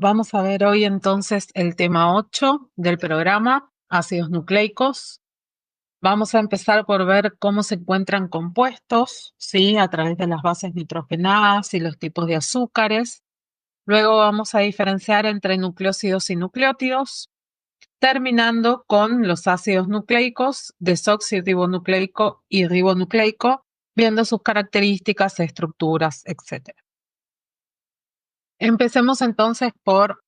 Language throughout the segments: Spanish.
Vamos a ver hoy entonces el tema 8 del programa, ácidos nucleicos. Vamos a empezar por ver cómo se encuentran compuestos, ¿sí? A través de las bases nitrogenadas y los tipos de azúcares. Luego vamos a diferenciar entre nucleósidos y nucleótidos, terminando con los ácidos nucleicos, desoxirribonucleico y ribonucleico, viendo sus características, estructuras, etc. Empecemos entonces por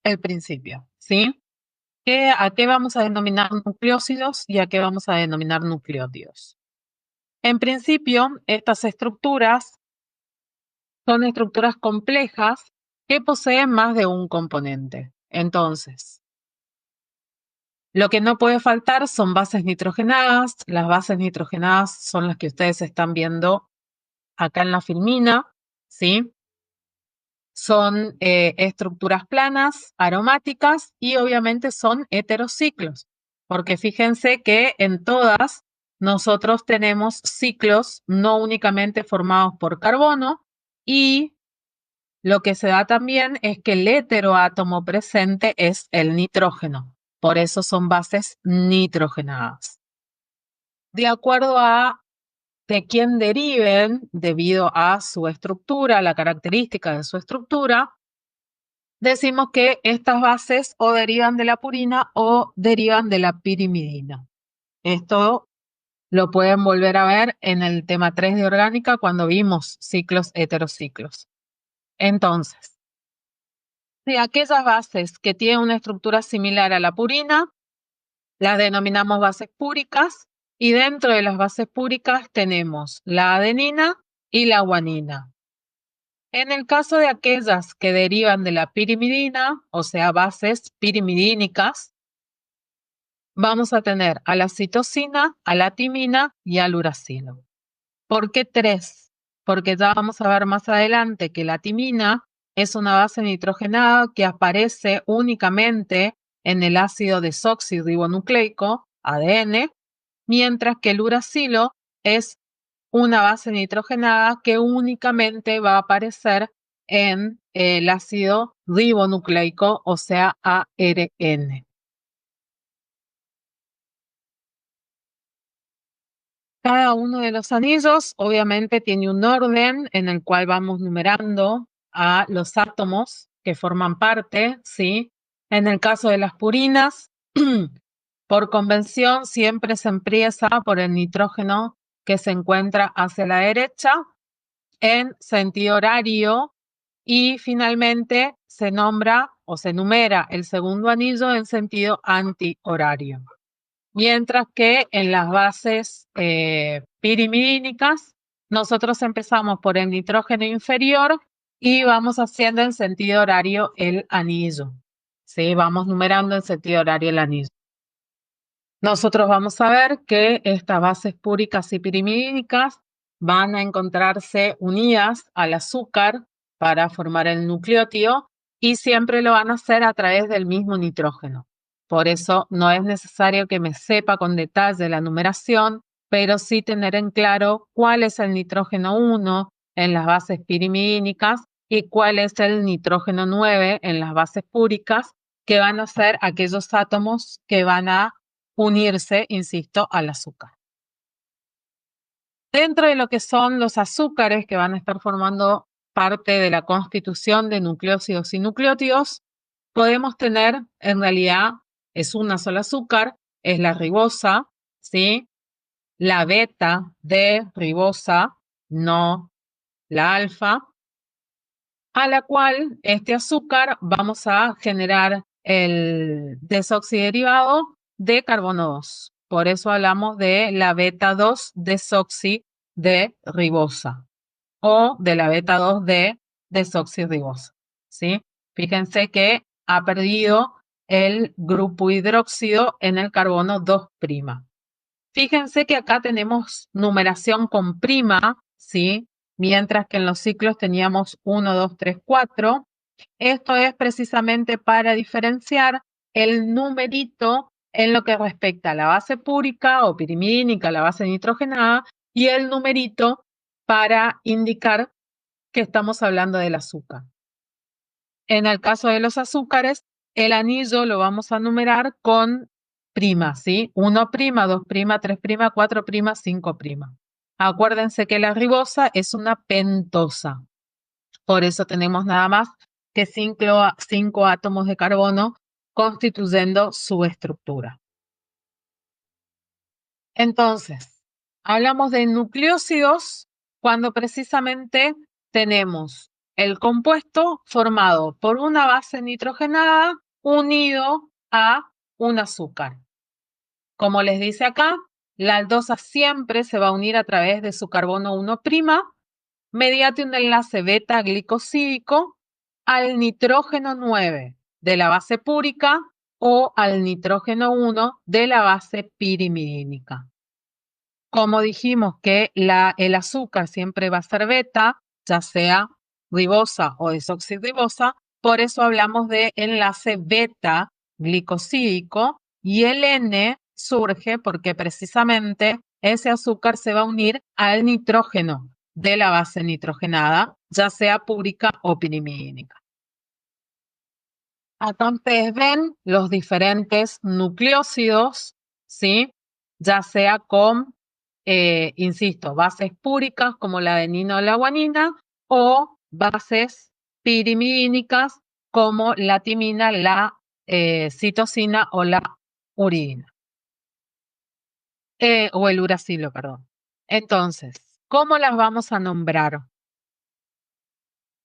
el principio, ¿sí? ¿A qué vamos a denominar nucleósidos y a qué vamos a denominar nucleótidos? En principio, estas estructuras son estructuras complejas que poseen más de un componente. Entonces, lo que no puede faltar son bases nitrogenadas. Las bases nitrogenadas son las que ustedes están viendo acá en la filmina, ¿sí? Son estructuras planas, aromáticas y obviamente son heterociclos, porque fíjense que en todas nosotros tenemos ciclos no únicamente formados por carbono, y lo que se da también es que el heteroátomo presente es el nitrógeno, por eso son bases nitrogenadas. De acuerdo a de quién deriven, debido a su estructura, la característica de su estructura, decimos que estas bases o derivan de la purina o derivan de la pirimidina. Esto lo pueden volver a ver en el tema 3 de orgánica cuando vimos ciclos heterociclos. Entonces, de aquellas bases que tienen una estructura similar a la purina, las denominamos bases púricas, y dentro de las bases púricas tenemos la adenina y la guanina. En el caso de aquellas que derivan de la pirimidina, o sea, bases pirimidínicas, vamos a tener a la citosina, a la timina y al uracilo. ¿Por qué 3? Porque ya vamos a ver más adelante que la timina es una base nitrogenada que aparece únicamente en el ácido desoxirribonucleico, ADN, mientras que el uracilo es una base nitrogenada que únicamente va a aparecer en el ácido ribonucleico, o sea, ARN. Cada uno de los anillos obviamente tiene un orden en el cual vamos numerando a los átomos que forman parte, ¿sí? En el caso de las purinas, por convención siempre se empieza por el nitrógeno que se encuentra hacia la derecha en sentido horario, y finalmente se nombra o se numera el segundo anillo en sentido antihorario. Mientras que en las bases pirimidínicas, nosotros empezamos por el nitrógeno inferior y vamos haciendo en sentido horario el anillo. ¿Sí? Vamos numerando en sentido horario el anillo. Nosotros vamos a ver que estas bases púricas y pirimidínicas van a encontrarse unidas al azúcar para formar el nucleótido, y siempre lo van a hacer a través del mismo nitrógeno. Por eso no es necesario que me sepa con detalle la numeración, pero sí tener en claro cuál es el nitrógeno 1 en las bases pirimidínicas y cuál es el nitrógeno 9 en las bases púricas, que van a ser aquellos átomos que van a unirse, insisto, al azúcar. Dentro de lo que son los azúcares que van a estar formando parte de la constitución de nucleósidos y nucleótidos, podemos tener, en realidad, es una sola azúcar, es la ribosa, ¿sí? La beta de ribosa, no la alfa, a la cual este azúcar vamos a generar el desoxiderivado de carbono 2. Por eso hablamos de la beta 2 desoxi de ribosa o de la beta 2 de desoxirribosa, ¿sí? Fíjense que ha perdido el grupo hidróxido en el carbono 2'. Fíjense que acá tenemos numeración con prima, ¿sí? Mientras que en los ciclos teníamos 1, 2, 3, 4. Esto es precisamente para diferenciar el numerito en lo que respecta a la base púrica o pirimidínica, la base nitrogenada, y el numerito para indicar que estamos hablando del azúcar. En el caso de los azúcares, el anillo lo vamos a numerar con primas, ¿sí? 1', 2', 3', 4', 5'. Acuérdense que la ribosa es una pentosa. Por eso tenemos nada más que 5 átomos de carbono constituyendo su estructura. Entonces, hablamos de nucleósidos cuando precisamente tenemos el compuesto formado por una base nitrogenada unido a un azúcar. Como les dice acá, la aldosa siempre se va a unir a través de su carbono 1' mediante un enlace beta-glicosídico al nitrógeno 9 de la base púrica o al nitrógeno 1 de la base pirimidínica. Como dijimos que el azúcar siempre va a ser beta, ya sea ribosa o desoxirribosa, por eso hablamos de enlace beta-glicosídico y el N surge porque precisamente ese azúcar se va a unir al nitrógeno de la base nitrogenada, ya sea púrica o pirimidínica. Acá ustedes ven los diferentes nucleósidos, ¿sí? Ya sea con, insisto, bases púricas como la adenina o la guanina o bases pirimidínicas como la timina, la citosina o la uridina. O el uracilo, perdón. Entonces, ¿cómo las vamos a nombrar?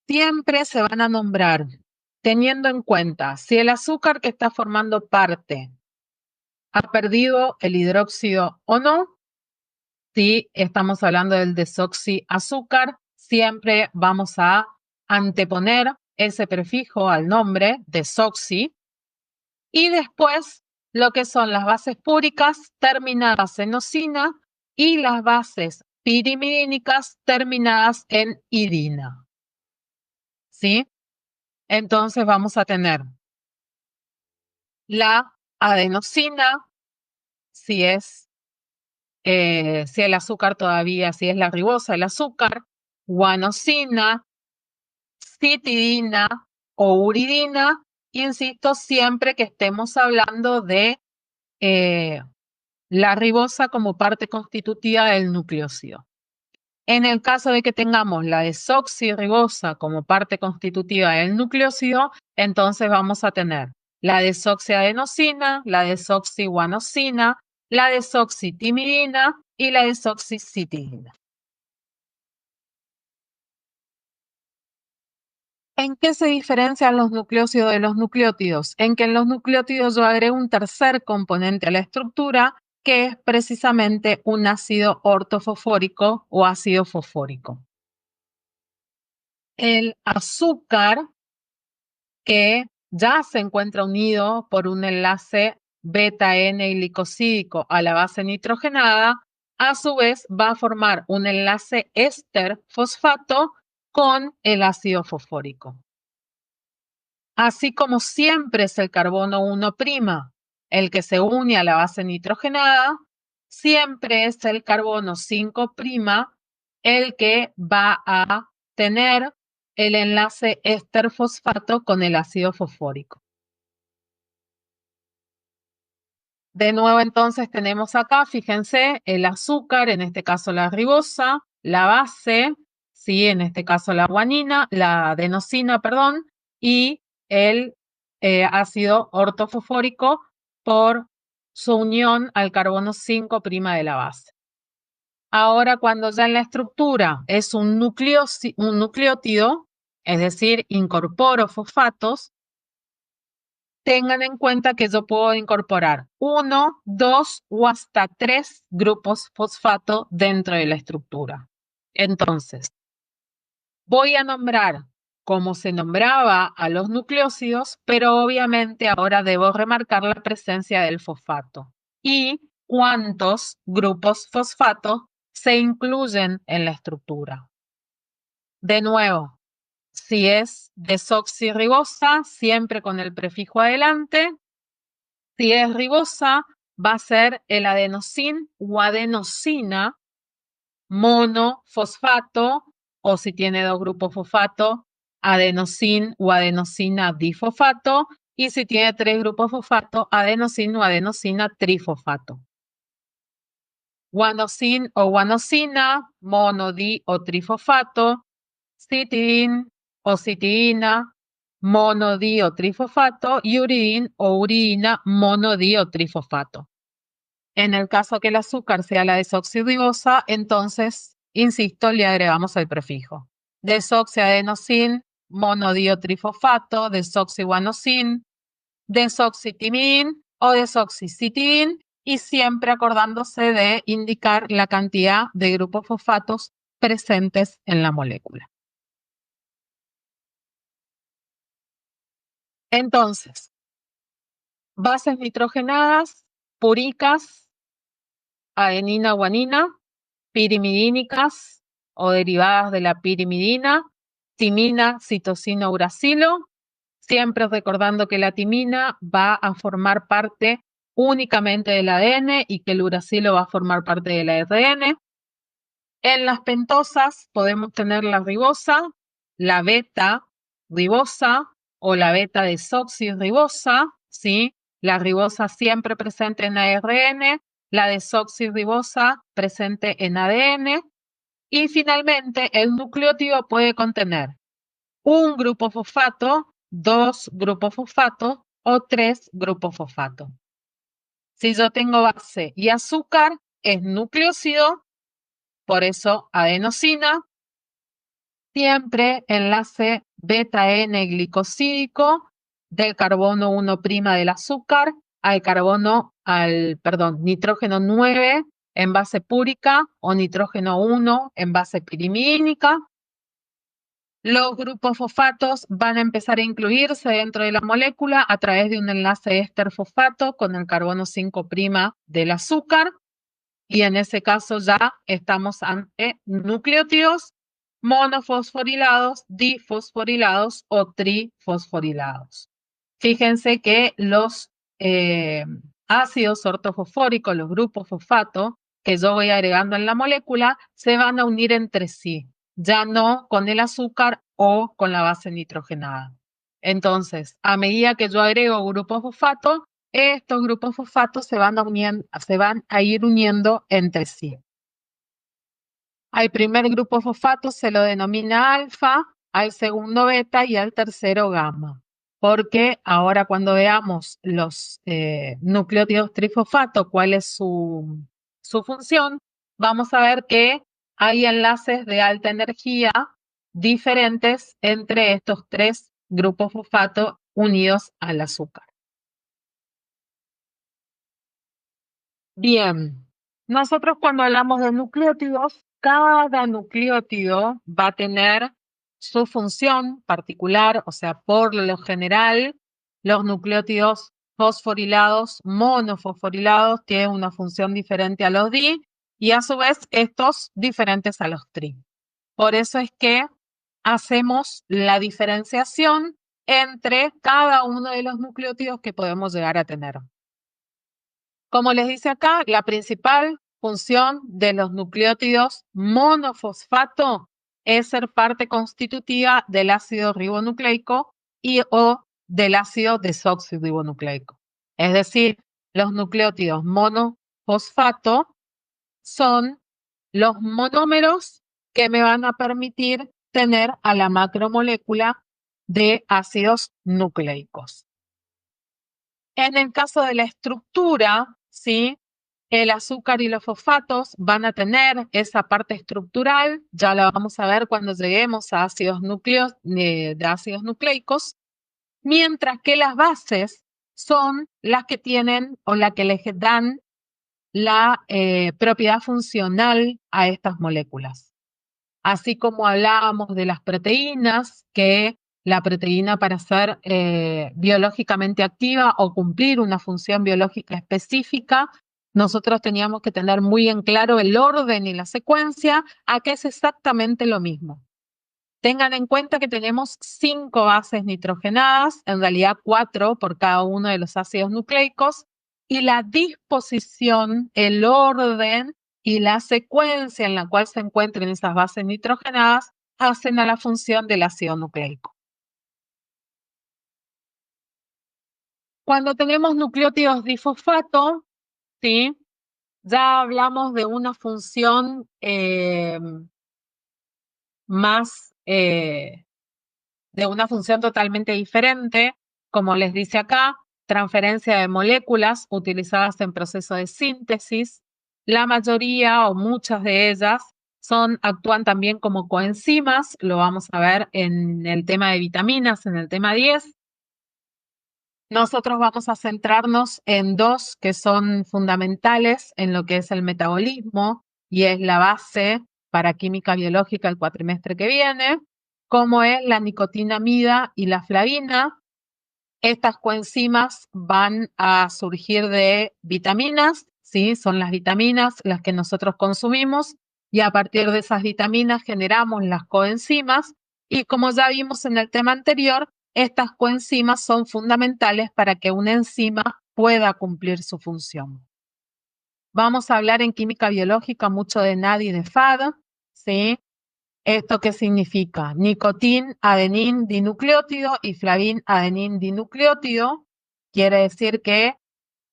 Siempre se van a nombrar teniendo en cuenta si el azúcar que está formando parte ha perdido el hidróxido o no. Si estamos hablando del desoxiazúcar, siempre vamos a anteponer ese prefijo al nombre desoxi y después lo que son las bases púricas terminadas en osina y las bases pirimidínicas terminadas en idina. ¿Sí? Entonces vamos a tener la adenosina, si el azúcar todavía, si es la ribosa, el azúcar, guanosina, citidina o uridina, insisto, siempre que estemos hablando de la ribosa como parte constitutiva del nucleósido. En el caso de que tengamos la desoxirribosa como parte constitutiva del nucleósido, entonces vamos a tener la desoxiadenosina, la desoxiguanosina, la desoxitimidina y la desoxicitidina. ¿En qué se diferencian los nucleósidos de los nucleótidos? En que en los nucleótidos yo agrego un tercer componente a la estructura, que es precisamente un ácido ortofosfórico o ácido fosfórico. El azúcar, que ya se encuentra unido por un enlace beta-N-glicosídico a la base nitrogenada, a su vez va a formar un enlace éster fosfato con el ácido fosfórico. Así como siempre es el carbono 1' el que se une a la base nitrogenada, siempre es el carbono 5' el que va a tener el enlace éster fosfato con el ácido fosfórico. De nuevo entonces tenemos acá, fíjense, el azúcar, en este caso la ribosa, la base, ¿sí? En este caso la guanina, la adenosina, perdón, y el ácido ortofosfórico por su unión al carbono 5' de la base. Ahora, cuando ya en la estructura es un nucleótido, es decir, incorporo fosfatos, tengan en cuenta que yo puedo incorporar 1, 2 o hasta 3 grupos fosfato dentro de la estructura. Entonces, voy a nombrar como se nombraba a los nucleósidos, pero obviamente ahora debo remarcar la presencia del fosfato y cuántos grupos fosfato se incluyen en la estructura. De nuevo, si es desoxirribosa, siempre con el prefijo adelante. Si es ribosa, va a ser el adenosin o adenosina monofosfato, o si tiene dos grupos fosfato, adenosin o adenosina difosfato, y si tiene 3 grupos fosfato, adenosin o adenosina trifosfato. Guanosin o guanosina, mono-di o trifosfato, citidin o citidina, mono-di o trifosfato, y uridin o uridina, mono-di o trifosfato. En el caso que el azúcar sea la desoxirribosa, entonces, insisto, le agregamos el prefijo. Desoxiadenosin, monodiotrifosfato, desoxiguanosin, desoxitimin o desoxicitidin, y siempre acordándose de indicar la cantidad de grupos fosfatos presentes en la molécula. Entonces, bases nitrogenadas, púricas, adenina, guanina, pirimidínicas o derivadas de la pirimidina, timina, citosina, uracilo, siempre recordando que la timina va a formar parte únicamente del ADN y que el uracilo va a formar parte del ARN. En las pentosas podemos tener la ribosa, la beta ribosa o la beta desoxirribosa, ¿sí? La ribosa siempre presente en ARN, la desoxirribosa presente en ADN. Y finalmente, el nucleótido puede contener un grupo fosfato, 2 grupos fosfato o 3 grupos fosfato. Si yo tengo base y azúcar, es nucleócido, por eso adenosina, siempre enlace beta-N-glicosídico del carbono 1' del azúcar nitrógeno 9 en base púrica o nitrógeno 1 en base pirimidínica. Los grupos fosfatos van a empezar a incluirse dentro de la molécula a través de un enlace éster-fosfato con el carbono 5' del azúcar. Y en ese caso ya estamos ante nucleótidos monofosforilados, difosforilados o trifosforilados. Fíjense que los ácidos ortofosfóricos, los grupos fosfato, que yo voy agregando en la molécula, se van a unir entre sí, ya no con el azúcar o con la base nitrogenada. Entonces, a medida que yo agrego grupos fosfato, estos grupos fosfatos se van a ir uniendo entre sí. Al primer grupo fosfato se lo denomina alfa, al segundo beta y al tercero gamma. Porque ahora cuando veamos los nucleótidos trifosfato, cuál es su función, vamos a ver que hay enlaces de alta energía diferentes entre estos 3 grupos fosfato unidos al azúcar. Bien, nosotros cuando hablamos de nucleótidos, cada nucleótido va a tener su función particular, o sea, por lo general, los nucleótidos fosforilados, monofosforilados, tienen una función diferente a los di y a su vez estos diferentes a los tri. Por eso es que hacemos la diferenciación entre cada uno de los nucleótidos que podemos llegar a tener. Como les dice acá, la principal función de los nucleótidos monofosfato es ser parte constitutiva del ácido ribonucleico y o del ácido desoxirribonucleico. Es decir, los nucleótidos monofosfato son los monómeros que me van a permitir tener a la macromolécula de ácidos nucleicos. En el caso de la estructura, ¿sí? El azúcar y los fosfatos van a tener esa parte estructural, ya la vamos a ver cuando lleguemos a ácidos de ácidos nucleicos, mientras que las bases son las que tienen o las que les dan la propiedad funcional a estas moléculas. Así como hablábamos de las proteínas, que la proteína para ser biológicamente activa o cumplir una función biológica específica, nosotros teníamos que tener muy en claro el orden y la secuencia, acá es exactamente lo mismo. Tengan en cuenta que tenemos 5 bases nitrogenadas, en realidad 4 por cada uno de los ácidos nucleicos, y la disposición, el orden y la secuencia en la cual se encuentren esas bases nitrogenadas hacen a la función del ácido nucleico. Cuando tenemos nucleótidos difosfato, ¿sí? Ya hablamos de una función más, de una función totalmente diferente, como les dice acá, transferencia de moléculas utilizadas en proceso de síntesis. La mayoría o muchas de ellas actúan también como coenzimas, lo vamos a ver en el tema de vitaminas, en el tema 10. Nosotros vamos a centrarnos en dos que son fundamentales en lo que es el metabolismo y es la base para química biológica el cuatrimestre que viene, como es la nicotinamida y la flavina. Estas coenzimas van a surgir de vitaminas, ¿sí? Son las vitaminas las que nosotros consumimos y a partir de esas vitaminas generamos las coenzimas y como ya vimos en el tema anterior, estas coenzimas son fundamentales para que una enzima pueda cumplir su función. Vamos a hablar en química biológica mucho de NAD y de FAD, ¿sí? ¿Esto qué significa? Nicotín, adenín, dinucleótido y flavín, adenín, dinucleótido. Quiere decir que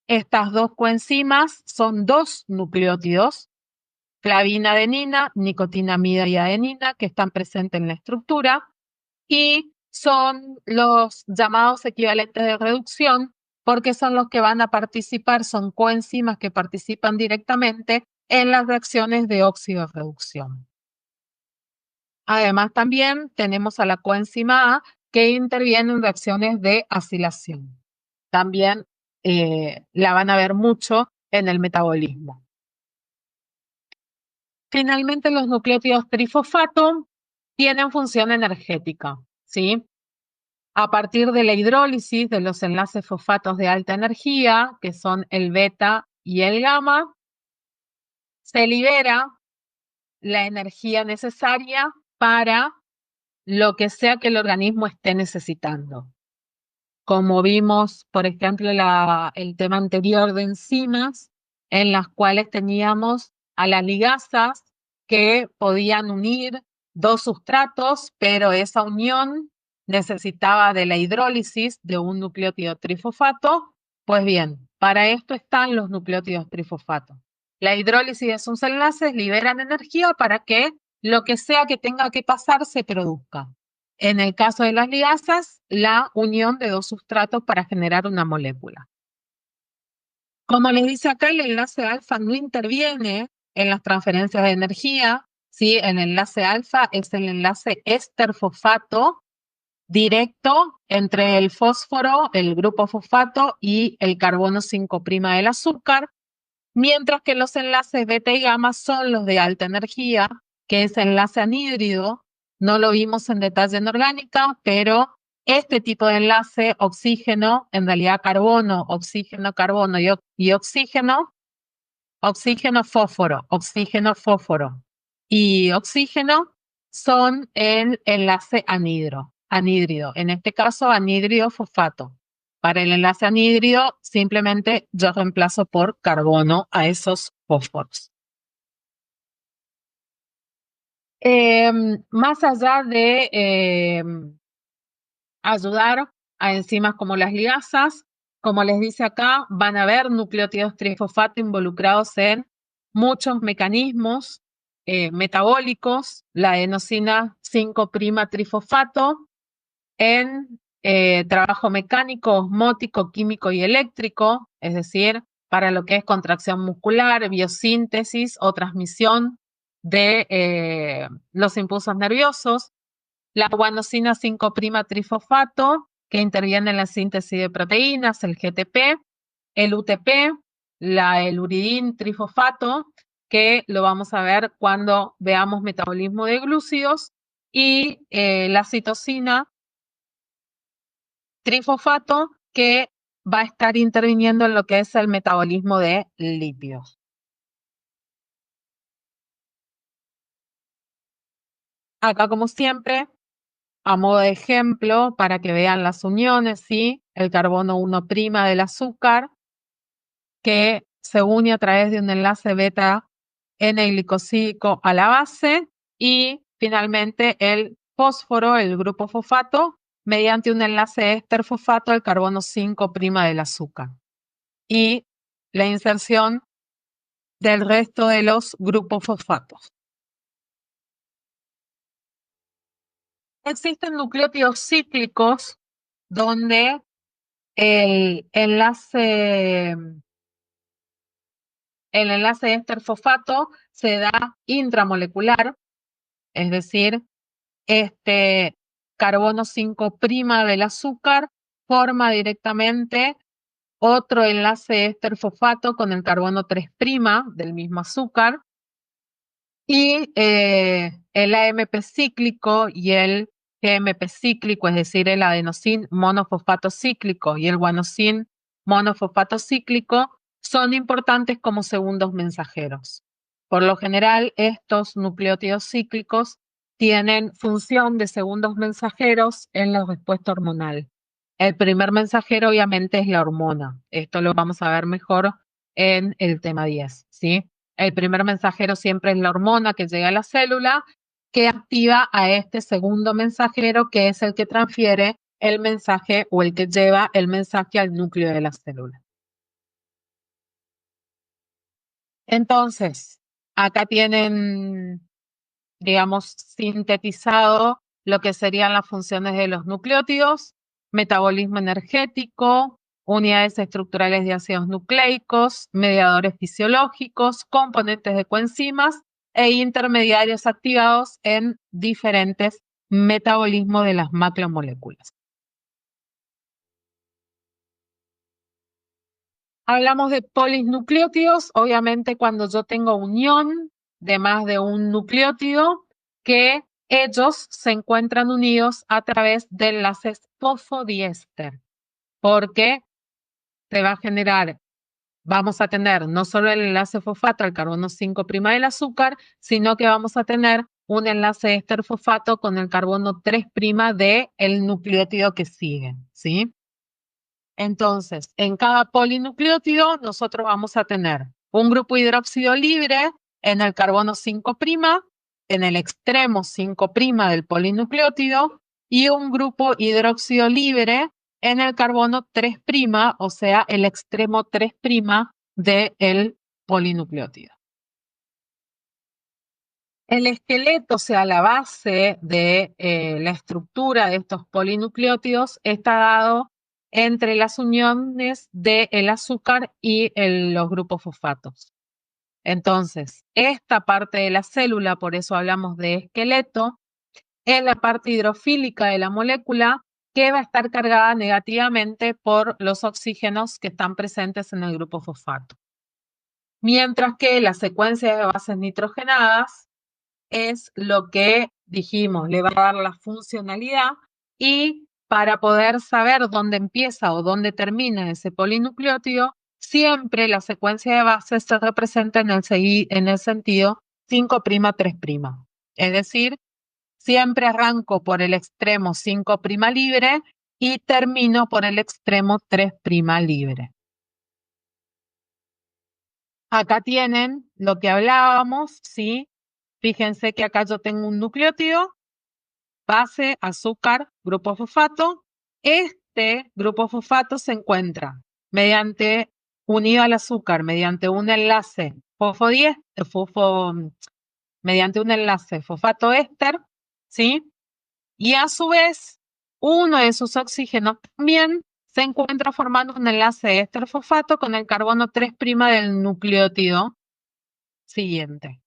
estas dos coenzimas son dos nucleótidos, flavina, adenina, nicotinamida y adenina, que están presentes en la estructura y son los llamados equivalentes de reducción porque son los que van a participar, son coenzimas que participan directamente en las reacciones de óxido-reducción. Además, también tenemos a la coenzima A que interviene en reacciones de acilación. También la van a ver mucho en el metabolismo. Finalmente, los nucleótidos trifosfato tienen función energética, ¿sí? A partir de la hidrólisis de los enlaces fosfatos de alta energía, que son el beta y el gamma, se libera la energía necesaria para lo que sea que el organismo esté necesitando. Como vimos, por ejemplo, el tema anterior de enzimas, en las cuales teníamos a las ligasas que podían unir dos sustratos, pero esa unión necesitaba de la hidrólisis de un nucleótido trifosfato. Pues bien, para esto están los nucleótidos trifosfatos. La hidrólisis de sus enlaces liberan energía para que lo que sea que tenga que pasar se produzca. En el caso de las ligasas, la unión de dos sustratos para generar una molécula. Como les dice acá, el enlace alfa no interviene en las transferencias de energía, ¿sí? El enlace alfa es el enlace éster-fosfato directo entre el fósforo, el grupo fosfato y el carbono 5' del azúcar, mientras que los enlaces beta y gamma son los de alta energía, que es enlace anhídrido. No lo vimos en detalle en orgánica, pero este tipo de enlace, oxígeno, en realidad carbono, oxígeno, carbono y oxígeno, oxígeno, fósforo y oxígeno son el enlace anhídrido. En este caso, anhídrido fosfato. Para el enlace anhídrido, simplemente yo reemplazo por carbono a esos fósforos. Más allá de ayudar a enzimas como las ligasas, como les dice acá, van a haber nucleótidos trifosfato involucrados en muchos mecanismos metabólicos, la adenosina 5' trifosfato, en trabajo mecánico, osmótico, químico y eléctrico, es decir, para lo que es contracción muscular, biosíntesis o transmisión de los impulsos nerviosos, la guanosina 5' trifosfato, que interviene en la síntesis de proteínas, el GTP, el UTP, el uridín trifosfato, que lo vamos a ver cuando veamos metabolismo de glúcidos, y la citosina trifosfato, que va a estar interviniendo en lo que es el metabolismo de lípidos. Acá, como siempre, a modo de ejemplo, para que vean las uniones, ¿sí? El carbono 1' del azúcar, que se une a través de un enlace beta N-glicosídico a la base, y finalmente el fósforo, el grupo fosfato, mediante un enlace éster fosfato al carbono 5' del azúcar y la inserción del resto de los grupos fosfatos. Existen nucleótidos cíclicos donde el enlace éster fosfato se da intramolecular, es decir, este carbono 5' del azúcar forma directamente otro enlace éster fosfato con el carbono 3' del mismo azúcar y el AMP cíclico y el GMP cíclico, es decir, el adenosín monofosfato cíclico y el guanosín monofosfato cíclico, son importantes como segundos mensajeros. Por lo general, estos nucleótidos cíclicos tienen función de segundos mensajeros en la respuesta hormonal. El primer mensajero obviamente es la hormona. Esto lo vamos a ver mejor en el tema 10, ¿sí? El primer mensajero siempre es la hormona que llega a la célula, que activa a este segundo mensajero, que es el que transfiere el mensaje o el que lleva el mensaje al núcleo de la célula. Entonces, acá tienen, digamos, sintetizado lo que serían las funciones de los nucleótidos: metabolismo energético, unidades estructurales de ácidos nucleicos, mediadores fisiológicos, componentes de coenzimas e intermediarios activados en diferentes metabolismos de las macromoléculas. Hablamos de polinucleótidos, obviamente cuando yo tengo unión de más de un nucleótido, que ellos se encuentran unidos a través de enlaces fosfodiéster, porque se va a generar, vamos a tener no solo el enlace fosfato al carbono 5' del azúcar, sino que vamos a tener un enlace éster fosfato con el carbono 3' del nucleótido que sigue, ¿sí? Entonces, en cada polinucleótido nosotros vamos a tener un grupo hidróxido libre en el carbono 5', en el extremo 5' del polinucleótido, y un grupo hidróxido libre en el carbono 3', o sea, el extremo 3' del polinucleótido. El esqueleto, o sea, la base de la estructura de estos polinucleótidos está dado entre las uniones del azúcar y los grupos fosfatos. Entonces, esta parte de la célula, por eso hablamos de esqueleto, es la parte hidrofílica de la molécula que va a estar cargada negativamente por los oxígenos que están presentes en el grupo fosfato. Mientras que la secuencia de bases nitrogenadas es lo que dijimos, le va a dar la funcionalidad, y para poder saber dónde empieza o dónde termina ese polinucleótido, siempre la secuencia de bases se representa en el sentido 5', 3'. Es decir, siempre arranco por el extremo 5' libre y termino por el extremo 3' libre. Acá tienen lo que hablábamos, ¿sí? Fíjense que acá yo tengo un nucleótido, base, azúcar, grupo fosfato. Este grupo fosfato se encuentra unido al azúcar mediante un enlace mediante un enlace fosfato éster, ¿sí? Y a su vez, uno de sus oxígenos también se encuentra formando un enlace éster fosfato con el carbono 3' del nucleótido siguiente.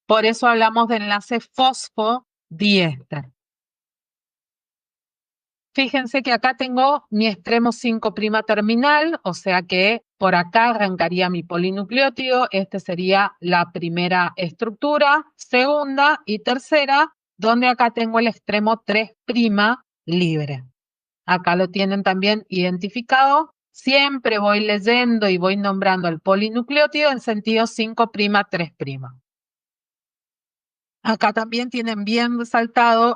Por eso hablamos de enlace fosfodiéster. Fíjense que acá tengo mi extremo 5' terminal, o sea que por acá arrancaría mi polinucleótido. Este sería la primera estructura, segunda y tercera, donde acá tengo el extremo 3' libre. Acá lo tienen también identificado. Siempre voy leyendo y voy nombrando el polinucleótido en sentido 5', 3'. Acá también tienen bien resaltado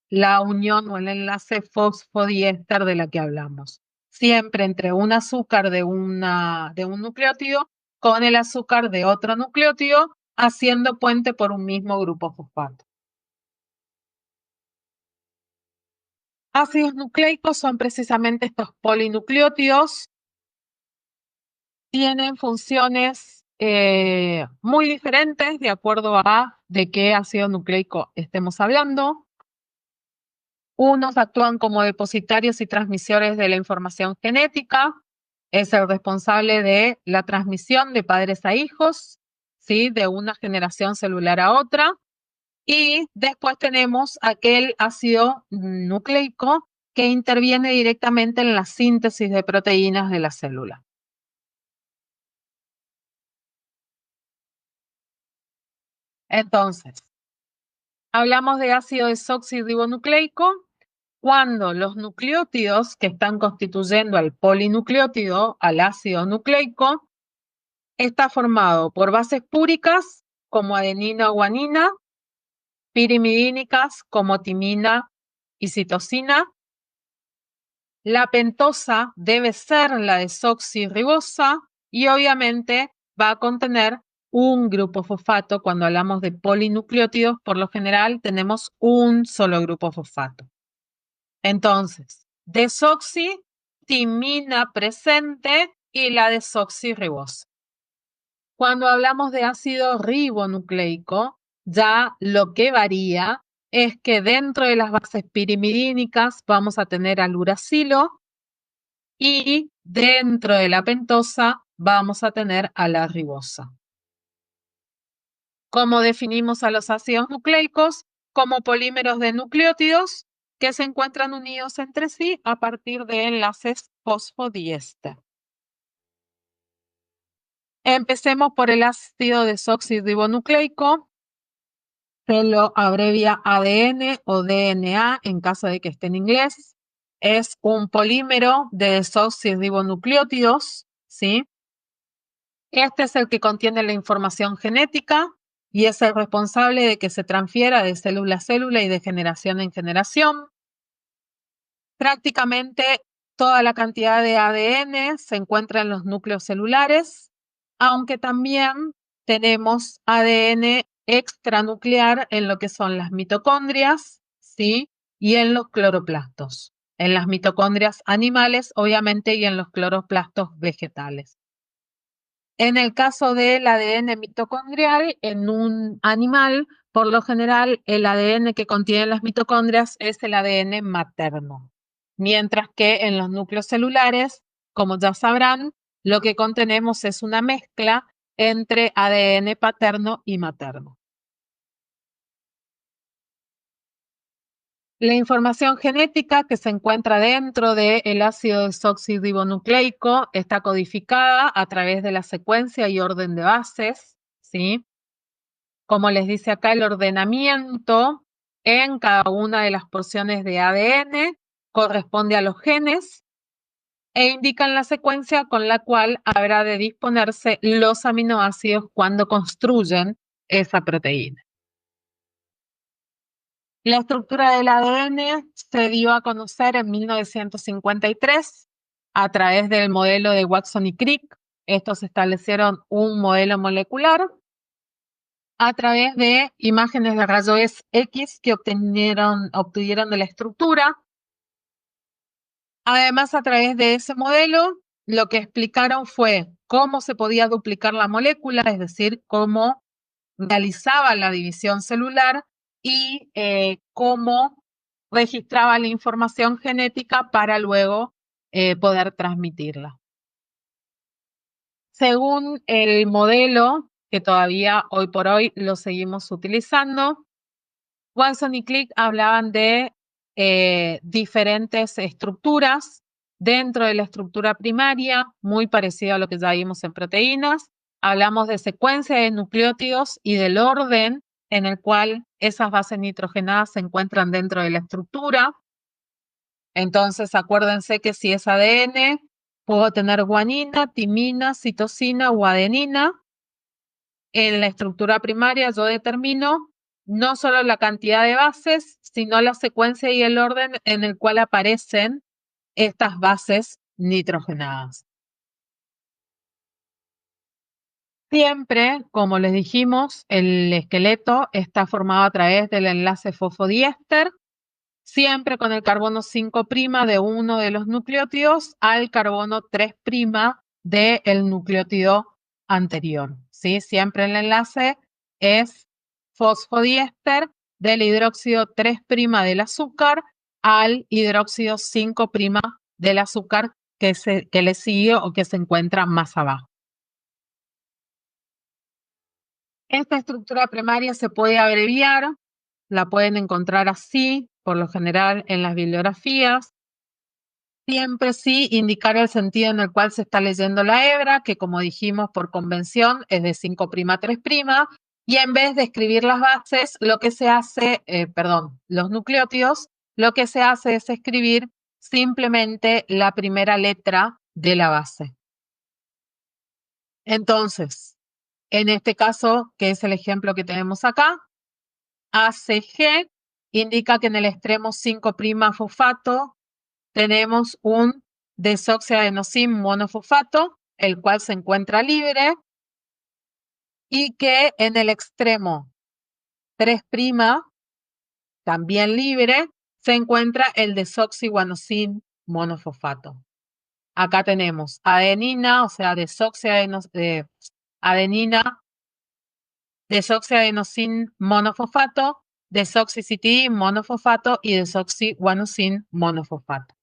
la unión o el enlace fosfodiéster de la que hablamos. Siempre entre un azúcar de un nucleótido con el azúcar de otro nucleótido, haciendo puente por un mismo grupo fosfato. Ácidos nucleicos son precisamente estos polinucleótidos. Tienen funciones muy diferentes de acuerdo a de qué ácido nucleico estemos hablando. Unos actúan como depositarios y transmisores de la información genética. Es el responsable de la transmisión de padres a hijos, ¿sí? De una generación celular a otra. Y después tenemos aquel ácido nucleico que interviene directamente en la síntesis de proteínas de la célula. Entonces, hablamos de ácido desoxirribonucleico cuando los nucleótidos que están constituyendo al polinucleótido, al ácido nucleico, está formado por bases púricas como adenina o guanina, pirimidínicas como timina y citosina. La pentosa debe ser la desoxirribosa y obviamente va a contener un grupo fosfato. Cuando hablamos de polinucleótidos, por lo general tenemos un solo grupo fosfato. Entonces, desoxi, timina presente y la desoxirribosa. Cuando hablamos de ácido ribonucleico, ya lo que varía es que dentro de las bases pirimidínicas vamos a tener al uracilo y dentro de la pentosa vamos a tener a la ribosa. ¿Cómo definimos a los ácidos nucleicos? Como polímeros de nucleótidos que se encuentran unidos entre sí a partir de enlaces fosfodiéster. Empecemos por el ácido desoxirribonucleico. Se lo abrevia ADN o DNA en caso de que esté en inglés. Es un polímero de desoxirribonucleótidos, ¿sí? Este es el que contiene la información genética y es el responsable de que se transfiera de célula a célula y de generación en generación. Prácticamente toda la cantidad de ADN se encuentra en los núcleos celulares, aunque también tenemos ADN extranuclear en lo que son las mitocondrias, ¿sí? Y en los cloroplastos. En las mitocondrias animales, obviamente, y en los cloroplastos vegetales. En el caso del ADN mitocondrial, en un animal, por lo general, el ADN que contiene las mitocondrias es el ADN materno, mientras que en los núcleos celulares, como ya sabrán, lo que contenemos es una mezcla entre ADN paterno y materno. La información genética que se encuentra dentro del ácido desoxirribonucleico está codificada a través de la secuencia y orden de bases, ¿sí? Como les dice acá, el ordenamiento en cada una de las porciones de ADN corresponde a los genes e indican la secuencia con la cual habrá de disponerse los aminoácidos cuando construyen esa proteína. La estructura del ADN se dio a conocer en 1953 a través del modelo de Watson y Crick. Estos establecieron un modelo molecular a través de imágenes de rayos X que obtuvieron de la estructura. Además, a través de ese modelo, lo que explicaron fue cómo se podía duplicar la molécula, es decir, cómo realizaba la división celular y cómo registraba la información genética para luego poder transmitirla. Según el modelo, que todavía hoy por hoy lo seguimos utilizando, Watson y Crick hablaban de diferentes estructuras dentro de la estructura primaria, muy parecido a lo que ya vimos en proteínas. Hablamos de secuencia de nucleótidos y del orden en el cual esas bases nitrogenadas se encuentran dentro de la estructura. Entonces, acuérdense que si es ADN, puedo tener guanina, timina, citosina o adenina. En la estructura primaria yo determino no solo la cantidad de bases, sino la secuencia y el orden en el cual aparecen estas bases nitrogenadas. Siempre, como les dijimos, el esqueleto está formado a través del enlace fosfodiéster, siempre con el carbono 5' de uno de los nucleótidos al carbono 3' del nucleótido anterior, ¿sí? Siempre el enlace es fosfodiéster del hidróxido 3' del azúcar al hidróxido 5' del azúcar que le sigue o que se encuentra más abajo. Esta estructura primaria se puede abreviar, la pueden encontrar así, por lo general en las bibliografías. Siempre sí indicar el sentido en el cual se está leyendo la hebra, que como dijimos por convención es de 5' a 3', y en vez de escribir las bases, lo que se hace, los nucleótidos, lo que se hace es escribir simplemente la primera letra de la base. Entonces, en este caso, que es el ejemplo que tenemos acá, ACG indica que en el extremo 5' fosfato tenemos un desoxiadenosin monofosfato, el cual se encuentra libre, y que en el extremo 3', también libre, se encuentra el desoxiguanosin monofosfato. Acá tenemos adenina, o sea, adenina, desoxiadenosin monofosfato, desoxicitidin monofosfato y desoxiguanosin monofosfato.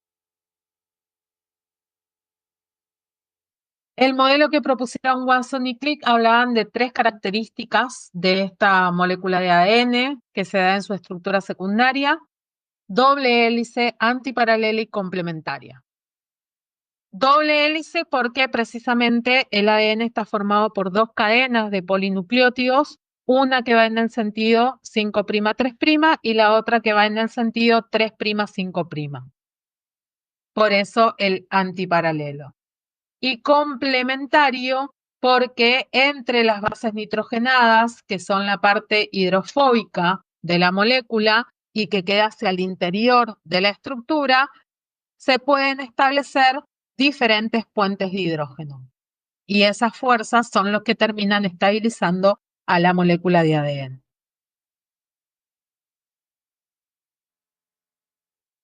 El modelo que propusieron Watson y Crick hablaban de 3 características de esta molécula de ADN que se da en su estructura secundaria: doble hélice, antiparalela y complementaria. Doble hélice porque precisamente el ADN está formado por 2 cadenas de polinucleótidos, una que va en el sentido 5' 3' y la otra que va en el sentido 3' 5'. Por eso el antiparalelo. Y complementario porque entre las bases nitrogenadas, que son la parte hidrofóbica de la molécula y que queda hacia el interior de la estructura, se pueden establecer diferentes puentes de hidrógeno. Y esas fuerzas son los que terminan estabilizando a la molécula de ADN.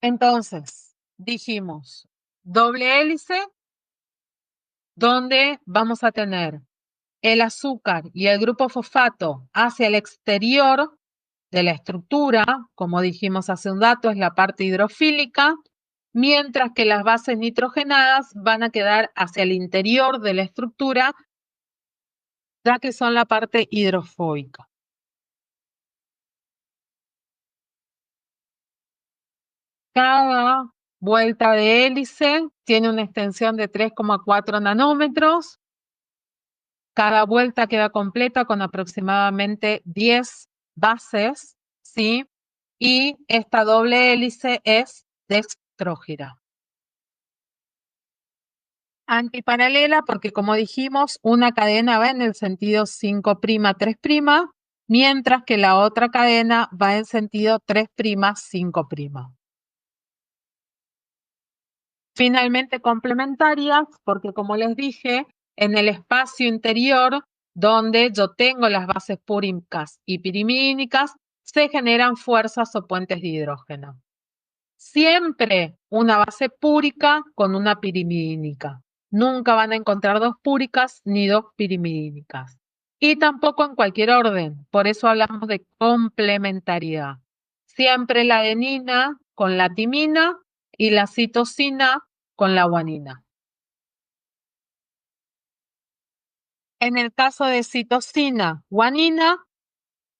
Entonces, dijimos, doble hélice, donde vamos a tener el azúcar y el grupo fosfato hacia el exterior de la estructura, como dijimos hace un rato, es la parte hidrofílica, mientras que las bases nitrogenadas van a quedar hacia el interior de la estructura, ya que son la parte hidrofóbica. Cada vuelta de hélice tiene una extensión de 3,4 nanómetros. Cada vuelta queda completa con aproximadamente 10 bases, ¿sí? Y esta doble hélice es dextrógira. Antiparalela porque, como dijimos, una cadena va en el sentido 5', 3', mientras que la otra cadena va en sentido 3', 5'. Finalmente complementarias porque, como les dije, en el espacio interior donde yo tengo las bases púricas y pirimídicas, se generan fuerzas o puentes de hidrógeno. Siempre una base púrica con una pirimídica. Nunca van a encontrar 2 púricas ni 2 pirimídicas. Y tampoco en cualquier orden. Por eso hablamos de complementariedad. Siempre la adenina con la timina y la citosina con la guanina. En el caso de citosina, guanina,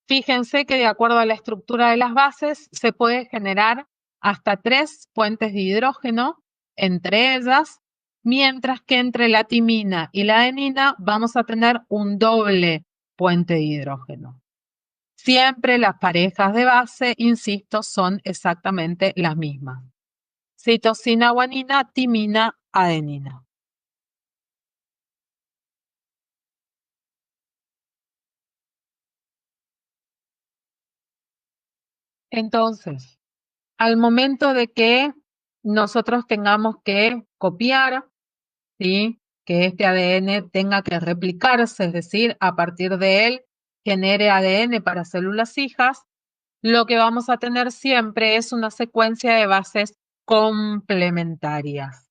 fíjense que de acuerdo a la estructura de las bases se puede generar hasta 3 puentes de hidrógeno entre ellas, mientras que entre la timina y la adenina vamos a tener un doble puente de hidrógeno. Siempre las parejas de base, insisto, son exactamente las mismas. Citosina, guanina, timina, adenina. Entonces, al momento de que nosotros tengamos que copiar, ¿sí? Que este ADN tenga que replicarse, es decir, a partir de él genere ADN para células hijas, lo que vamos a tener siempre es una secuencia de bases complementarias,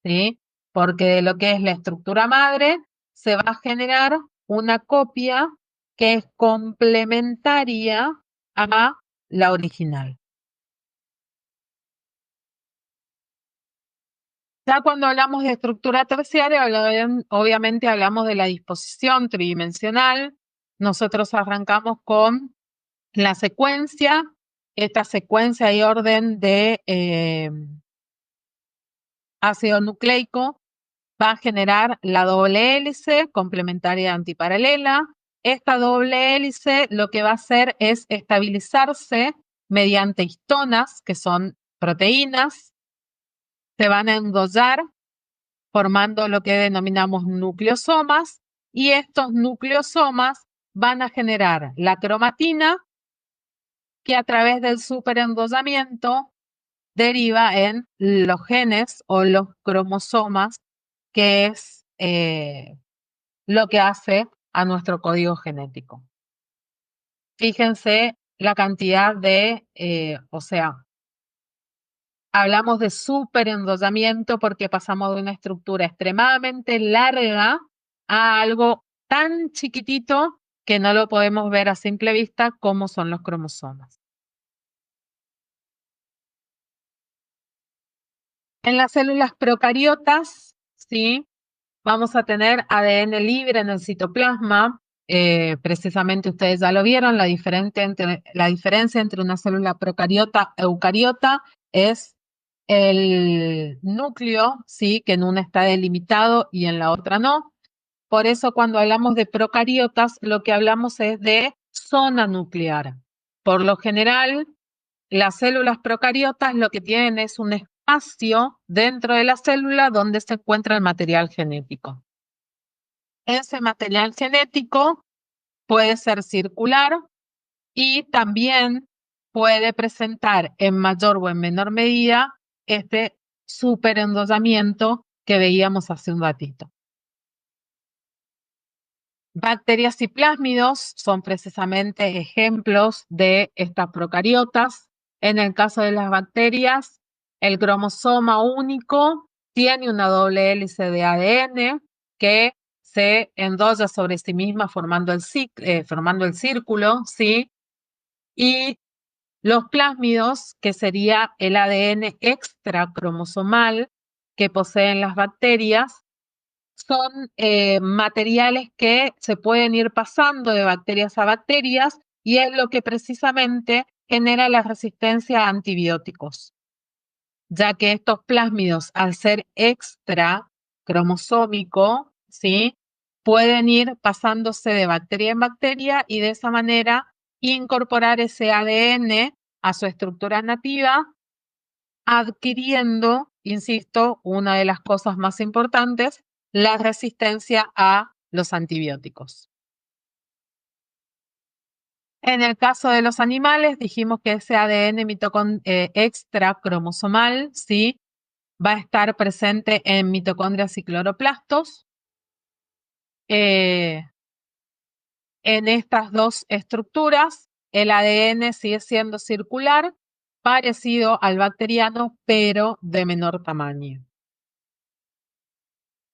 ¿sí? Porque de lo que es la estructura madre se va a generar una copia que es complementaria a la original. Ya cuando hablamos de estructura terciaria, obviamente hablamos de la disposición tridimensional. Nosotros arrancamos con la secuencia, esta secuencia y orden de ácido nucleico va a generar la doble hélice complementaria antiparalela. Esta doble hélice lo que va a hacer es estabilizarse mediante histonas, que son proteínas, se van a endollar formando lo que denominamos nucleosomas, y estos nucleosomas van a generar la cromatina que a través del superendollamiento deriva en los genes o los cromosomas, que es lo que hace a nuestro código genético. Fíjense la cantidad de, o sea, hablamos de superendollamiento porque pasamos de una estructura extremadamente larga a algo tan chiquitito que no lo podemos ver a simple vista como son los cromosomas. En las células procariotas, ¿sí? Vamos a tener ADN libre en el citoplasma. Precisamente ustedes ya lo vieron, la diferencia entre una célula procariota e eucariota es el núcleo, ¿sí? Que en una está delimitado y en la otra no. Por eso cuando hablamos de procariotas, lo que hablamos es de zona nuclear. Por lo general, las células procariotas lo que tienen es un espacio dentro de la célula donde se encuentra el material genético. Ese material genético puede ser circular y también puede presentar en mayor o en menor medida este superendollamiento que veíamos hace un ratito. Bacterias y plásmidos son precisamente ejemplos de estas procariotas. En el caso de las bacterias, el cromosoma único tiene una doble hélice de ADN que se endolla sobre sí misma formando el círculo, ¿sí? Y los plásmidos, que sería el ADN extracromosomal que poseen las bacterias, son materiales que se pueden ir pasando de bacterias a bacterias y es lo que precisamente genera la resistencia a antibióticos, ya que estos plásmidos, al ser extra cromosómico, ¿sí? Pueden ir pasándose de bacteria en bacteria y de esa manera incorporar ese ADN a su estructura nativa, adquiriendo, insisto, una de las cosas más importantes, la resistencia a los antibióticos. En el caso de los animales, dijimos que ese ADN extra cromosomal, ¿sí? Va a estar presente en mitocondrias y cloroplastos. En estas dos estructuras, el ADN sigue siendo circular, parecido al bacteriano, pero de menor tamaño.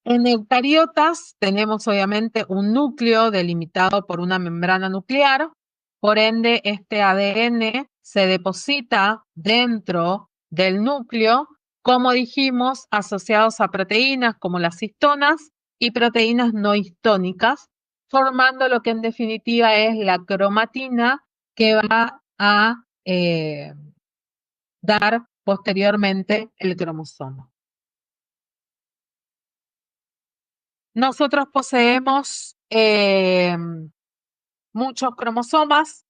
En eucariotas tenemos obviamente un núcleo delimitado por una membrana nuclear, por ende este ADN se deposita dentro del núcleo, como dijimos, asociados a proteínas como las histonas y proteínas no histónicas, formando lo que en definitiva es la cromatina que va a dar posteriormente el cromosoma. Nosotros poseemos muchos cromosomas.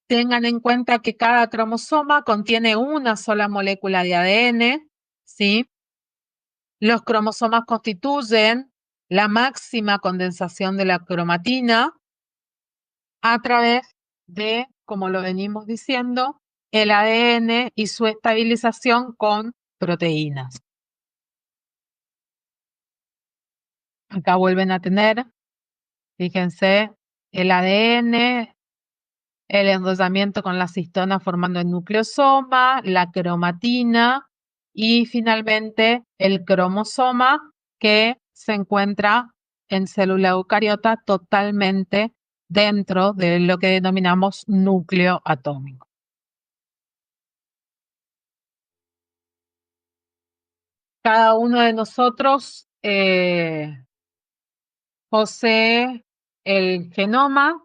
Tengan en cuenta que cada cromosoma contiene una sola molécula de ADN, ¿sí? Los cromosomas constituyen la máxima condensación de la cromatina a través de, como lo venimos diciendo, el ADN y su estabilización con proteínas. Acá vuelven a tener, fíjense, el ADN el enrollamiento con la cistona formando el nucleosoma, la cromatina y finalmente el cromosoma que se encuentra en célula eucariota totalmente dentro de lo que denominamos núcleo atómico. Cada uno de nosotros posee el genoma,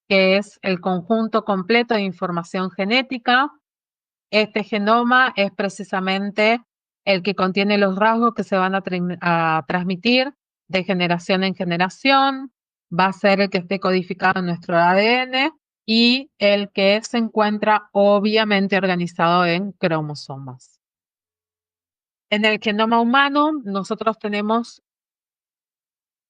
que es el conjunto completo de información genética. Este genoma es precisamente el que contiene los rasgos que se van a transmitir de generación en generación, va a ser el que esté codificado en nuestro ADN y el que se encuentra obviamente organizado en cromosomas. En el genoma humano, nosotros tenemos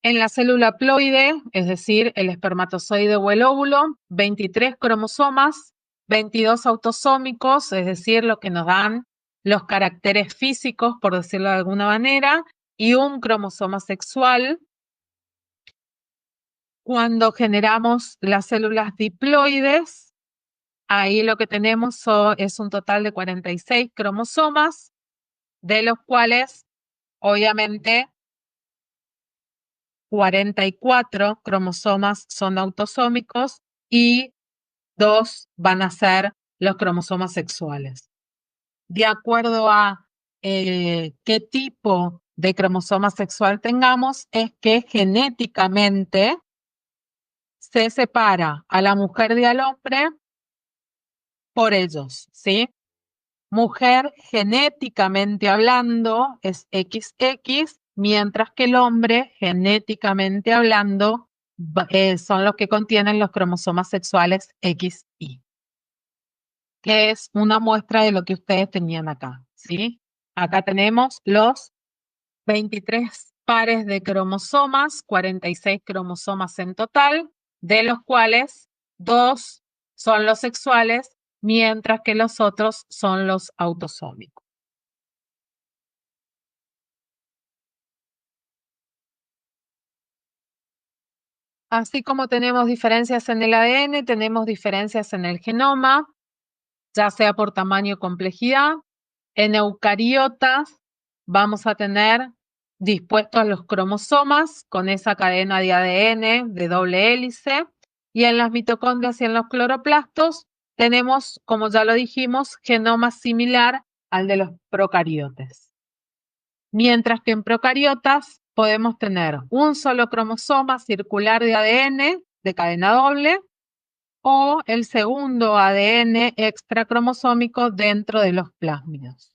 en la célula ploide, es decir, el espermatozoide o el óvulo, 23 cromosomas, 22 autosómicos, es decir, lo que nos dan los caracteres físicos, por decirlo de alguna manera, y un cromosoma sexual. Cuando generamos las células diploides, ahí lo que tenemos es un total de 46 cromosomas, de los cuales, obviamente, 44 cromosomas son autosómicos y 2 van a ser los cromosomas sexuales. De acuerdo a qué tipo de cromosoma sexual tengamos, es que genéticamente se separa a la mujer y al hombre por ellos, ¿sí? Mujer genéticamente hablando es XX, mientras que el hombre genéticamente hablando son los que contienen los cromosomas sexuales XY, que es una muestra de lo que ustedes tenían acá, ¿sí? Acá tenemos los 23 pares de cromosomas, 46 cromosomas en total, de los cuales 2 son los sexuales, mientras que los otros son los autosómicos. Así como tenemos diferencias en el ADN, tenemos diferencias en el genoma, ya sea por tamaño o complejidad. En eucariotas vamos a tener dispuestos los cromosomas con esa cadena de ADN de doble hélice, y en las mitocondrias y en los cloroplastos tenemos, como ya lo dijimos, genoma similar al de los procariotes. Mientras que en procariotas podemos tener un solo cromosoma circular de ADN de cadena doble o el segundo ADN extracromosómico dentro de los plásmidos.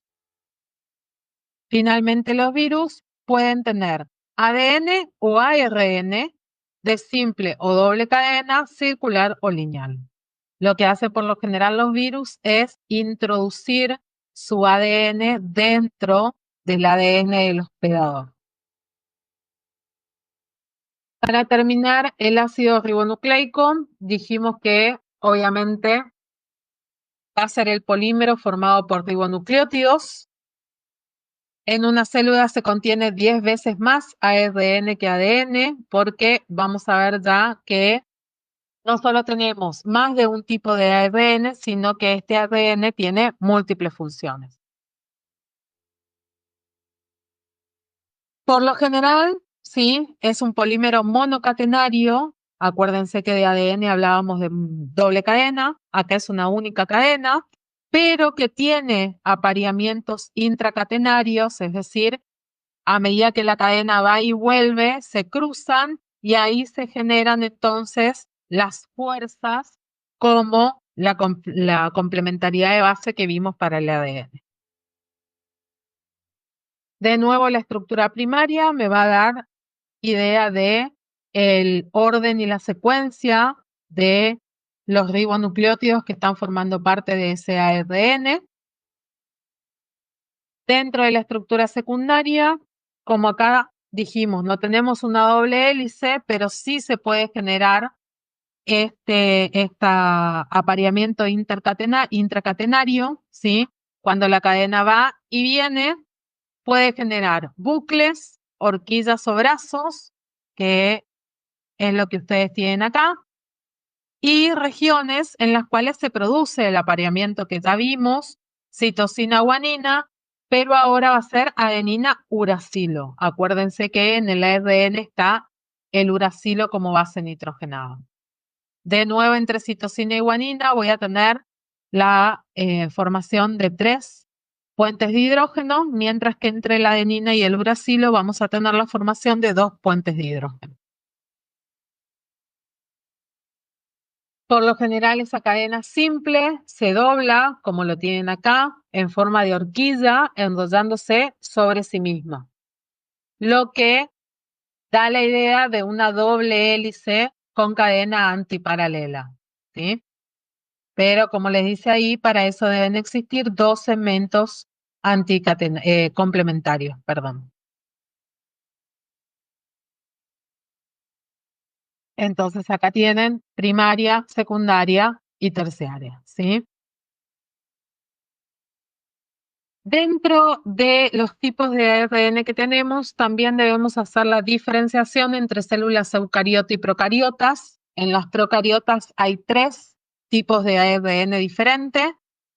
Finalmente, los virus pueden tener ADN o ARN de simple o doble cadena, circular o lineal. Lo que hace por lo general los virus es introducir su ADN dentro del ADN del hospedador. Para terminar, el ácido ribonucleico, dijimos que obviamente va a ser el polímero formado por ribonucleótidos. En una célula se contiene 10 veces más ARN que ADN, porque vamos a ver ya que no solo tenemos más de un tipo de ARN, sino que este ARN tiene múltiples funciones. Por lo general, sí, es un polímero monocatenario. Acuérdense que de ADN hablábamos de doble cadena, acá es una única cadena, pero que tiene apareamientos intracatenarios, es decir, a medida que la cadena va y vuelve, se cruzan y ahí se generan entonces las fuerzas como la complementariedad de base que vimos para el ADN. De nuevo, la estructura primaria me va a dar idea de el orden y la secuencia de los ribonucleótidos que están formando parte de ese ARN. Dentro de la estructura secundaria, como acá dijimos, no tenemos una doble hélice, pero sí se puede generar este apareamiento intracatenario, ¿sí? Cuando la cadena va y viene, puede generar bucles, horquillas o brazos, que es lo que ustedes tienen acá, y regiones en las cuales se produce el apareamiento que ya vimos, citosina-guanina, pero ahora va a ser adenina-uracilo. Acuérdense que en el ARN está el uracilo como base nitrogenada. De nuevo, entre citosina y guanina voy a tener la formación de 3 puentes de hidrógeno, mientras que entre la adenina y el uracilo vamos a tener la formación de 2 puentes de hidrógeno. Por lo general, esa cadena simple se dobla, como lo tienen acá, en forma de horquilla, enrollándose sobre sí misma, lo que da la idea de una doble hélice con cadena antiparalela, ¿sí? Pero como les dice ahí, para eso deben existir 2 segmentos complementarios, perdón. Entonces acá tienen primaria, secundaria y terciaria, ¿sí? Dentro de los tipos de ARN que tenemos, también debemos hacer la diferenciación entre células eucariotas y procariotas. En las procariotas hay 3 tipos de ARN diferentes: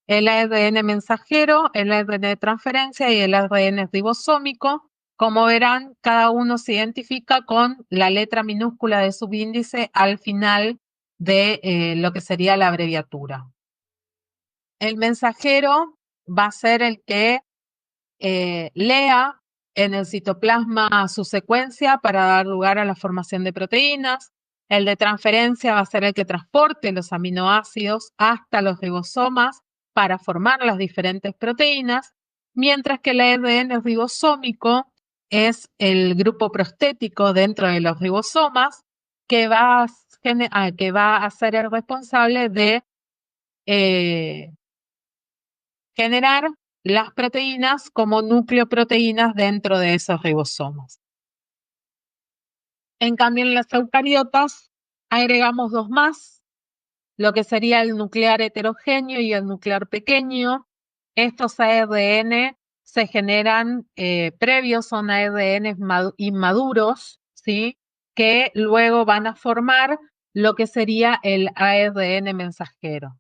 el ARN mensajero, el ARN de transferencia y el ARN ribosómico. Como verán, cada uno se identifica con la letra minúscula de subíndice al final de lo que sería la abreviatura. El mensajero va a ser el que lea en el citoplasma su secuencia para dar lugar a la formación de proteínas. El de transferencia va a ser el que transporte los aminoácidos hasta los ribosomas para formar las diferentes proteínas, mientras que el ARN ribosómico es el grupo prostético dentro de los ribosomas que va a ser el responsable de eh, generar las proteínas como nucleoproteínas dentro de esos ribosomas. En cambio, en las eucariotas agregamos 2 más, lo que sería el nuclear heterogéneo y el nuclear pequeño. Estos ARN se generan previos, son ARN inmaduros, ¿sí? Que luego van a formar lo que sería el ARN mensajero.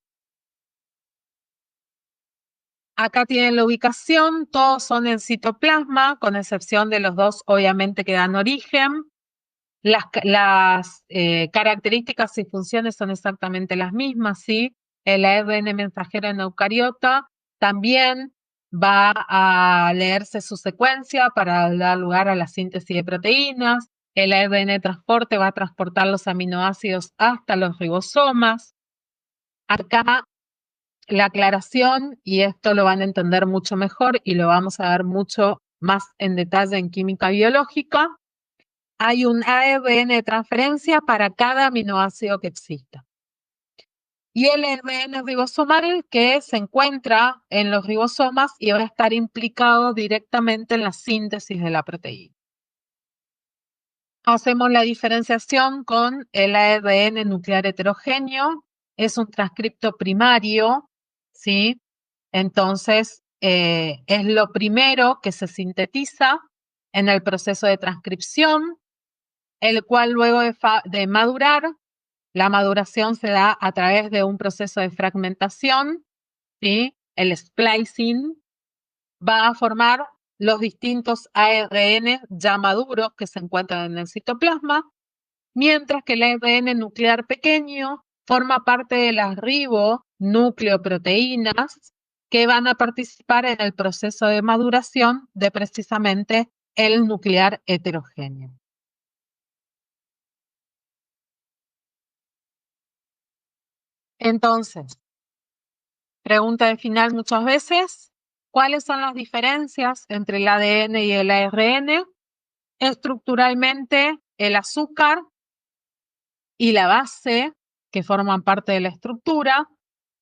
Acá tienen la ubicación, todos son en citoplasma, con excepción de los 2, obviamente, que dan origen. Las características y funciones son exactamente las mismas, ¿sí? El ARN mensajero en eucariota también va a leerse su secuencia para dar lugar a la síntesis de proteínas. El ARN de transporte va a transportar los aminoácidos hasta los ribosomas. Acá la aclaración, y esto lo van a entender mucho mejor y lo vamos a ver mucho más en detalle en química biológica, hay un ARN de transferencia para cada aminoácido que exista. Y el ARN ribosomal que se encuentra en los ribosomas y va a estar implicado directamente en la síntesis de la proteína. Hacemos la diferenciación con el ARN nuclear heterogéneo, es un transcripto primario, ¿sí? Entonces, es lo primero que se sintetiza en el proceso de transcripción, el cual luego de madurar, la maduración se da a través de un proceso de fragmentación, ¿sí? El splicing va a formar los distintos ARN ya maduros que se encuentran en el citoplasma, mientras que el ARN nuclear pequeño forma parte de las ribonucleoproteínas que van a participar en el proceso de maduración de precisamente el nuclear heterogéneo. Entonces, pregunta de final muchas veces, ¿cuáles son las diferencias entre el ADN y el ARN? Estructuralmente, el azúcar y la base, que forman parte de la estructura,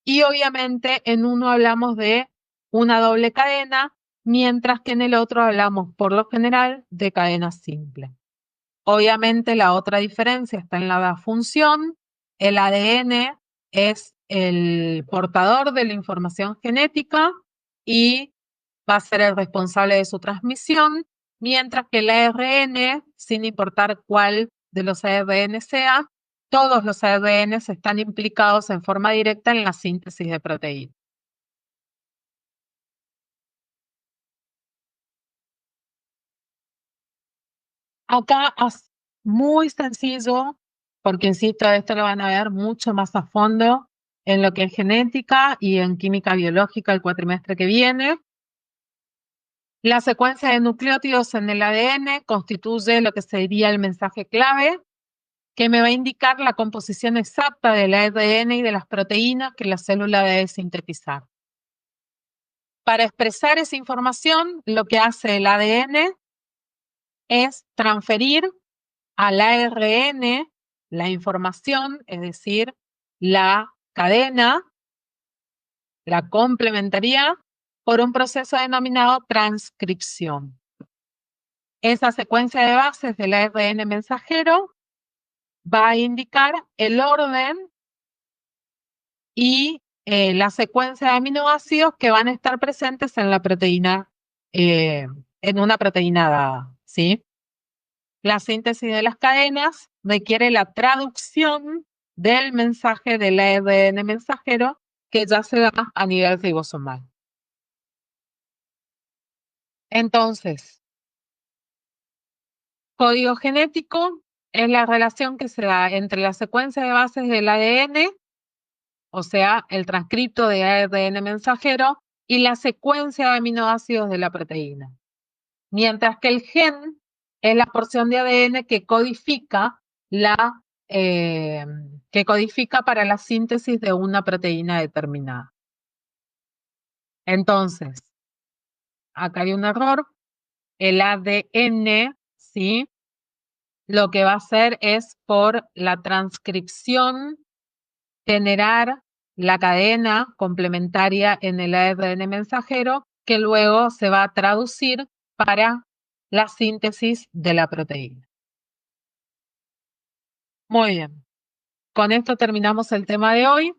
y obviamente en uno hablamos de una doble cadena, mientras que en el otro hablamos por lo general de cadena simple. Obviamente la otra diferencia está en la función. El ADN es el portador de la información genética y va a ser el responsable de su transmisión, mientras que el ARN, sin importar cuál de los ARN sea, todos los ARNs están implicados en forma directa en la síntesis de proteínas. Acá es muy sencillo, porque insisto, esto lo van a ver mucho más a fondo en lo que es genética y en química biológica el cuatrimestre que viene. La secuencia de nucleótidos en el ADN constituye lo que sería el mensaje clave, que me va a indicar la composición exacta del ADN y de las proteínas que la célula debe sintetizar. Para expresar esa información, lo que hace el ADN es transferir al ARN la información, es decir, la cadena, la complementaría, por un proceso denominado transcripción. Esa secuencia de bases del ARN mensajero va a indicar el orden y la secuencia de aminoácidos que van a estar presentes en la proteína, en una proteína dada, ¿sí? La síntesis de las cadenas requiere la traducción del mensaje del ARN mensajero que ya se da a nivel ribosomal. Entonces, código genético es la relación que se da entre la secuencia de bases del ADN, o sea, el transcripto de ARN mensajero, y la secuencia de aminoácidos de la proteína. Mientras que el gen es la porción de ADN que codifica para la síntesis de una proteína determinada. Entonces, acá hay un error. El ADN, ¿sí? Lo que va a hacer es por la transcripción generar la cadena complementaria en el ARN mensajero que luego se va a traducir para la síntesis de la proteína. Muy bien. Con esto terminamos el tema de hoy.